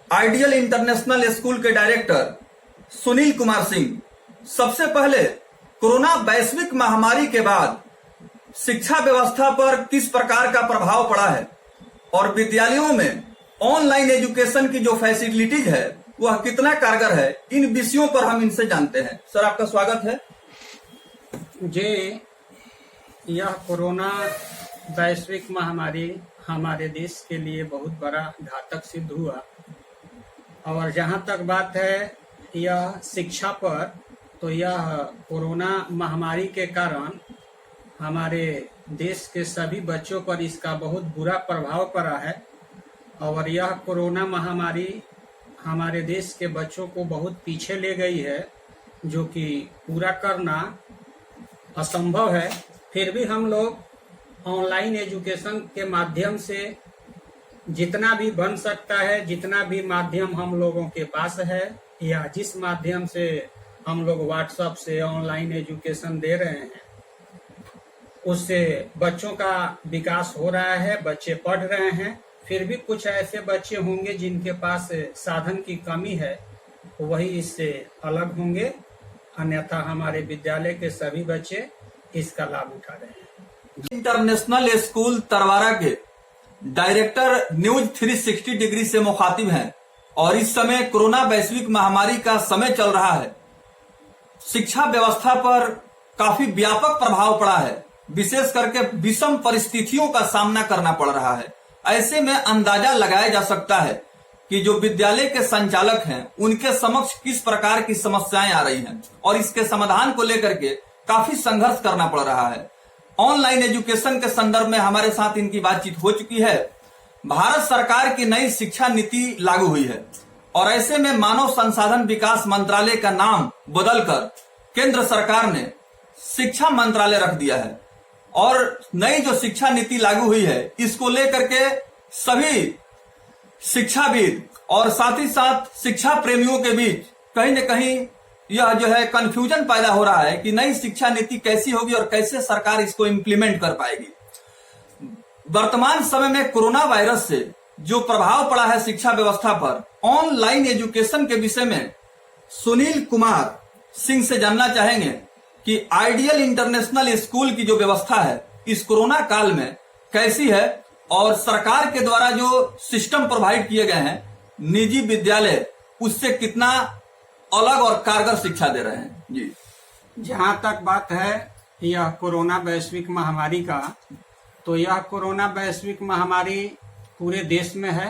Ideal international school के director Sunil Kumar Singh सबसे पहले कोरोना वैश्विक महामारी के बाद शिक्षा व्यवस्था पर किस प्रकार का प्रभाव पड़ा है और विद्यालयों में ऑनलाइन एजुकेशन की जो फैसिलिटीज है वह कितना कारगर है, इन विषयों पर हम इनसे जानते हैं। सर, आपका स्वागत है। जी, यह कोरोना वैश्विक महामारी हमारे देश के लिए बहुत बड़ा घातक सिद्ध हुआ और जहां तक बात है यह शिक्षा पर, तो यह कोरोना महामारी के कारण हमारे देश के सभी बच्चों पर इसका बहुत बुरा प्रभाव पड़ा है और यह कोरोना महामारी हमारे देश के बच्चों को बहुत पीछे ले गई है, जो कि पूरा करना असंभव है। फिर भी हम लोग ऑनलाइन एजुकेशन के माध्यम से जितना भी बन सकता है, जितना भी माध्यम हम लोगों के पास है या जिस माध्यम से हम लोग व्हाट्सएप से ऑनलाइन एजुकेशन दे रहे हैं, उससे बच्चों का विकास हो रहा है, बच्चे पढ़ रहे हैं। फिर भी कुछ ऐसे बच्चे होंगे जिनके पास साधन की कमी है, वही इससे अलग होंगे, अन्यथा हमारे विद्यालय के सभी बच्चे इसका लाभ उठा रहे हैं। इंटरनेशनल स्कूल तरवारा के डायरेक्टर न्यूज 360 डिग्री से मुखातिब हैं और इस समय कोरोना वैश्विक महामारी का समय चल रहा है। शिक्षा व्यवस्था पर काफी व्यापक प्रभाव पड़ा है, विशेष करके विषम परिस्थितियों का सामना करना पड़ रहा है। ऐसे में अंदाजा लगाया जा सकता है कि जो विद्यालय के संचालक हैं उनके समक्ष किस प्रकार की समस्याएं आ रही हैं और इसके समाधान को लेकर के काफी संघर्ष करना पड़ रहा है। ऑनलाइन एजुकेशन के संदर्भ में हमारे साथ इनकी बातचीत हो चुकी है। भारत सरकार की नई शिक्षा नीति लागू हुई है और ऐसे में मानव संसाधन विकास मंत्रालय का नाम बदलकर केंद्र सरकार ने शिक्षा मंत्रालय रख दिया है और नई जो शिक्षा नीति लागू हुई है इसको लेकर के सभी शिक्षाविद और साथ ही साथ शिक्षा प्रेमियों के बीच कहीं न कहीं यह जो है कंफ्यूजन पैदा हो रहा है कि नई शिक्षा नीति कैसी होगी और कैसे सरकार इसको इम्प्लीमेंट कर पाएगी। वर्तमान समय में कोरोना वायरस से जो प्रभाव पड़ा है शिक्षा व्यवस्था पर, ऑनलाइन एजुकेशन के विषय में सुनील कुमार सिंह से जानना चाहेंगे कि आइडियल इंटरनेशनल स्कूल की जो व्यवस्था है इस कोरोना काल में कैसी है और सरकार के द्वारा जो सिस्टम प्रोवाइड किए गए हैं निजी विद्यालय उससे कितना अलग और कारगर शिक्षा दे रहे हैं। जी, जहां तक बात है यह कोरोना वैश्विक महामारी का, तो यह कोरोना वैश्विक महामारी पूरे देश में है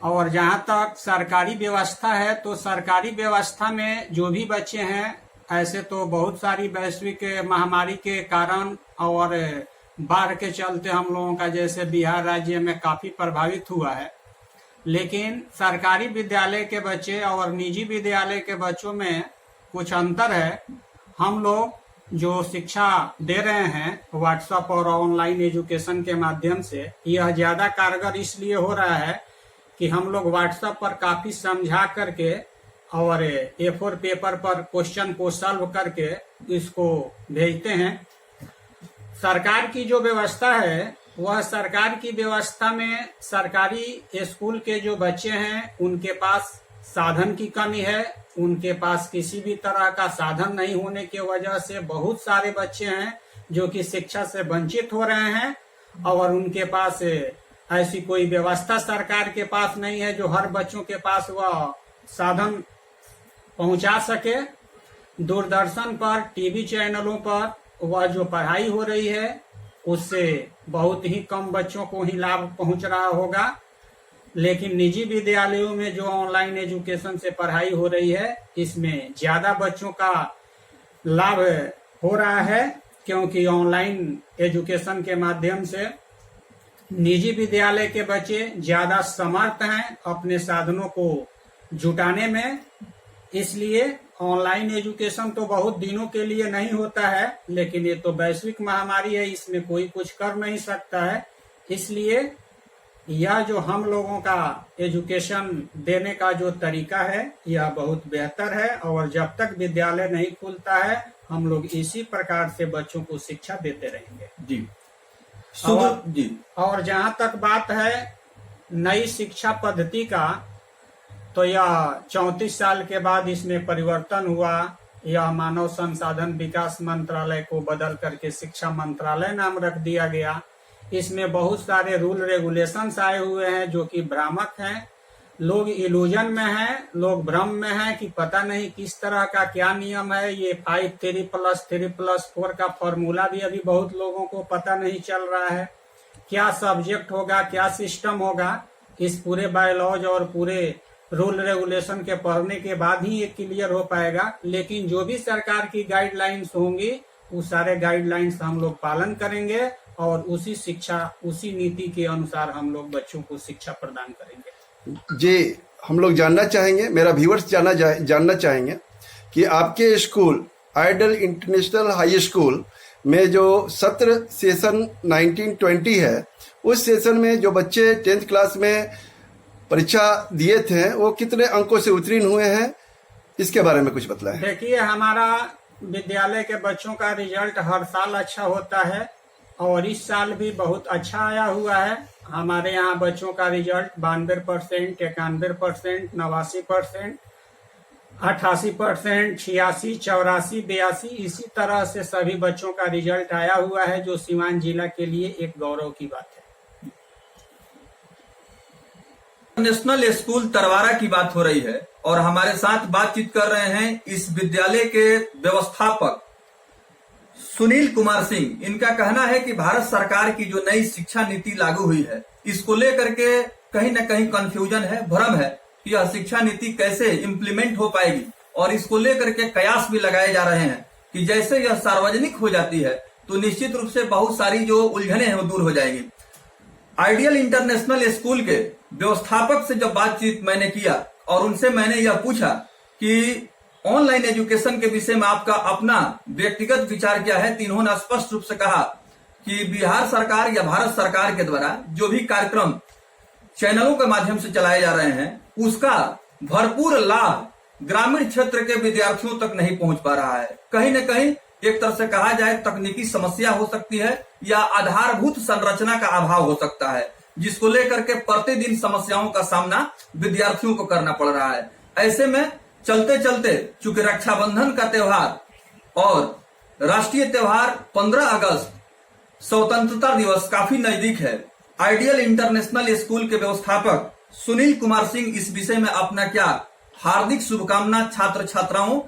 और जहां तक सरकारी व्यवस्था है तो सरकारी व्यवस्था में जो भी बच्चे हैं, ऐसे तो बहुत सारी वैश्विक महामारी के कारण और बाढ़ के चलते हम लोगों का जैसे बिहार राज्य में काफी प्रभावित हुआ है, लेकिन सरकारी विद्यालय के बच्चे और निजी विद्यालय के बच्चों में कुछ अंतर है। हम लोग जो शिक्षा दे रहे हैं व्हाट्सएप और ऑनलाइन एजुकेशन के माध्यम से, यह ज्यादा कारगर इसलिए हो रहा है कि हम लोग व्हाट्सएप पर काफी समझा करके और A4 पेपर पर क्वेश्चन को सॉल्व करके इसको भेजते हैं। सरकार की जो व्यवस्था है वह सरकार की व्यवस्था में सरकारी स्कूल के जो बच्चे हैं उनके पास साधन की कमी है, उनके पास किसी भी तरह का साधन नहीं होने की वजह से बहुत सारे बच्चे हैं जो कि शिक्षा से वंचित हो रहे हैं और उनके पास ऐसी कोई व्यवस्था सरकार के पास नहीं है जो हर बच्चों के पास वह साधन पहुंचा सके। दूरदर्शन पर, टीवी चैनलों पर वह जो पढ़ाई हो रही है उससे बहुत ही कम बच्चों को ही लाभ पहुंच रहा होगा, लेकिन निजी विद्यालयों में जो ऑनलाइन एजुकेशन से पढ़ाई हो रही है इसमें ज्यादा बच्चों का लाभ हो रहा है, क्योंकि ऑनलाइन एजुकेशन के माध्यम से निजी विद्यालय के बच्चे ज्यादा समर्थ हैं अपने साधनों को जुटाने में। इसलिए ऑनलाइन एजुकेशन तो बहुत दिनों के लिए नहीं होता है, लेकिन ये तो वैश्विक महामारी है, इसमें कोई कुछ कर नहीं सकता है। इसलिए यह जो हम लोगों का एजुकेशन देने का जो तरीका है यह बहुत बेहतर है और जब तक विद्यालय नहीं खुलता है हम लोग इसी प्रकार से बच्चों को शिक्षा देते रहेंगे। जी, जी। और जहाँ तक बात है नई शिक्षा पद्धति का, तो यह 34 साल के बाद इसमें परिवर्तन हुआ। यह मानव संसाधन विकास मंत्रालय को बदल करके शिक्षा मंत्रालय नाम रख दिया गया। इसमें बहुत सारे रूल रेगुलेशंस आए हुए हैं जो कि भ्रामक हैं। लोग इल्यूजन में हैं, लोग भ्रम में हैं कि पता नहीं किस तरह का क्या नियम है। ये 5 3+3+4 का फॉर्मूला भी अभी बहुत लोगों को पता नहीं चल रहा है। क्या सब्जेक्ट होगा, क्या सिस्टम होगा, इस पूरे बायोलॉज और पूरे रूल रेगुलेशन के पढ़ने के बाद ही ये क्लियर हो पाएगा। लेकिन जो भी सरकार की गाइडलाइंस होंगी उस सारे गाइडलाइंस हम लोग पालन करेंगे और उसी शिक्षा, उसी नीति के अनुसार हम लोग बच्चों को शिक्षा प्रदान करेंगे। जी, हम लोग जानना चाहेंगे, मेरा व्यूअर्स जानना चाहेंगे कि आपके school Ideal International High School में जो सत्र सेशन 1920 है, उस सेशन में जो बच्चे 10th क्लास में परीक्षा दिए थे वो कितने अंकों से उत्तीर्ण हुए हैं, इसके बारे में कुछ बताएं। देखिए, हमारा विद्यालय के बच्चों का रिजल्ट हर साल अच्छा होता है और इस साल भी बहुत अच्छा आया हुआ है। हमारे यहाँ बच्चों का रिजल्ट 92%, 91%, 89%, 88%, 86, 84, 82 इसी तरह से सभी बच्चों का रिजल्ट आया हुआ है, जो सीवान जिला के लिए एक गौरव की बात है। नेशनल स्कूल तरवारा की बात हो रही है और हमारे साथ बातचीत कर रहे हैं इस विद्यालय के व्यवस्थापक सुनील कुमार सिंह। इनका कहना है कि भारत सरकार की जो नई शिक्षा नीति लागू हुई है, इसको लेकर के कहीं न कहीं कंफ्यूजन है, भ्रम है कि यह शिक्षा नीति कैसे इम्प्लीमेंट हो पाएगी। और इसको लेकर के कयास भी लगाए जा रहे हैं कि जैसे यह सार्वजनिक हो जाती है तो निश्चित रूप से बहुत सारी जो उलझने हैं वो दूर हो जाएगी। आइडियल इंटरनेशनल स्कूल के व्यवस्थापक से जब बातचीत मैंने किया और उनसे मैंने यह पूछा कि ऑनलाइन एजुकेशन के विषय में आपका अपना व्यक्तिगत विचार क्या है, तो इन्होंने स्पष्ट रूप से कहा कि बिहार सरकार या भारत सरकार के द्वारा जो भी कार्यक्रम चैनलों के माध्यम से चलाए जा रहे हैं, उसका भरपूर लाभ ग्रामीण क्षेत्र के विद्यार्थियों तक नहीं पहुंच पा रहा है। कहीं न कहीं एक तरह से कहा जाए तकनीकी समस्या हो सकती है या आधारभूत संरचना का अभाव हो सकता है, जिसको लेकर के प्रतिदिन समस्याओं का सामना विद्यार्थियों को करना पड़ रहा है। ऐसे में चलते चलते चूंकि रक्षाबंधन का त्योहार और राष्ट्रीय त्योहार 15 अगस्त स्वतंत्रता दिवस काफी नजदीक है, आइडियल इंटरनेशनल स्कूल के व्यवस्थापक सुनील कुमार सिंह इस विषय में अपना क्या हार्दिक शुभकामना छात्र छात्राओं,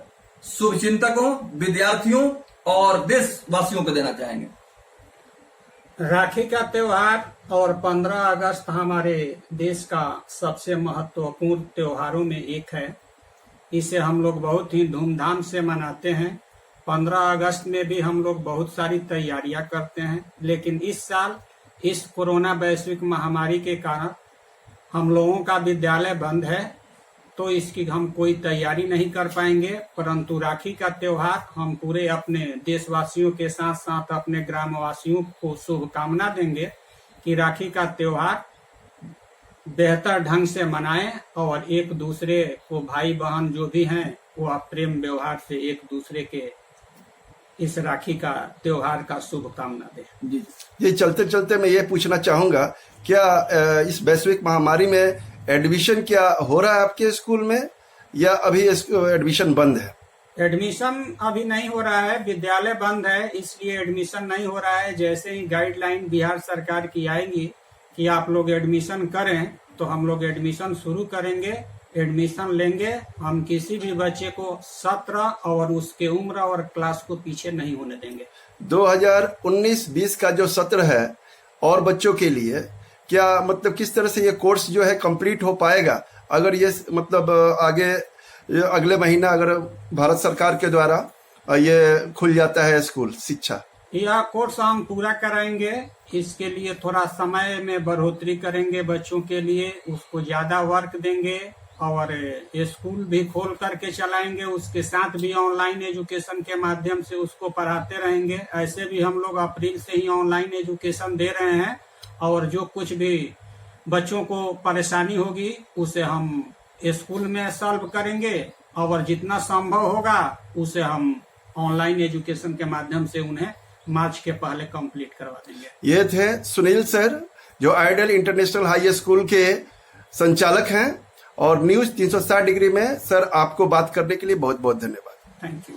शुभचिंतकों, विद्यार्थियों और देशवासियों को देना चाहेंगे। राखी का त्योहार और 15 अगस्त हमारे देश का सबसे महत्वपूर्ण त्योहारों में एक है। इसे हम लोग बहुत ही धूमधाम से मनाते हैं। 15 अगस्त में भी हम लोग बहुत सारी तैयारियां करते हैं, लेकिन इस साल इस कोरोना वैश्विक महामारी के कारण हम लोगों का विद्यालय बंद है, तो इसकी हम कोई तैयारी नहीं कर पाएंगे। परंतु राखी का त्योहार हम पूरे अपने देशवासियों के साथ साथ अपने ग्रामवासियों को शुभकामना देंगे कि राखी का त्योहार बेहतर ढंग से मनाएं और एक दूसरे को, भाई बहन जो भी हैं, वो प्रेम व्यवहार से एक दूसरे के इस राखी का त्योहार का शुभकामना दें। जी, ये चलते चलते मैं ये पूछना चाहूंगा, क्या इस वैश्विक महामारी में एडमिशन क्या हो रहा है आपके स्कूल में या अभी एडमिशन बंद है? एडमिशन अभी नहीं हो रहा है, विद्यालय बंद है, इसलिए एडमिशन नहीं हो रहा है। जैसे ही गाइडलाइन बिहार सरकार की आएगी कि आप लोग एडमिशन करें, तो हम लोग एडमिशन शुरू करेंगे, एडमिशन लेंगे। हम किसी भी बच्चे को सत्र और उसके उम्र और क्लास को पीछे नहीं होने देंगे। 2019-20 का जो सत्र है और बच्चों के लिए क्या मतलब किस तरह से ये कोर्स जो है कंप्लीट हो पाएगा, अगर ये मतलब आगे अगले महीना अगर भारत सरकार के द्वारा ये खुल जाता है स्कूल शिक्षा? यह कोर्स हम पूरा कराएंगे। इसके लिए थोड़ा समय में बढ़ोतरी करेंगे, बच्चों के लिए उसको ज्यादा वर्क देंगे और स्कूल भी खोल करके चलाएंगे। उसके साथ भी ऑनलाइन एजुकेशन के माध्यम से उसको पढ़ाते रहेंगे। ऐसे भी हम लोग अप्रैल से ही ऑनलाइन एजुकेशन दे रहे हैं और जो कुछ भी बच्चों को परेशानी होगी उसे हम स्कूल में सॉल्व करेंगे और जितना संभव होगा उसे हम ऑनलाइन एजुकेशन के माध्यम से उन्हें मार्च के पहले कंप्लीट करवा देंगे। ये थे सुनील सर, जो आइडल इंटरनेशनल हाई स्कूल के संचालक हैं। और न्यूज 360 डिग्री में सर आपको बात करने के लिए बहुत बहुत धन्यवाद। Thank you.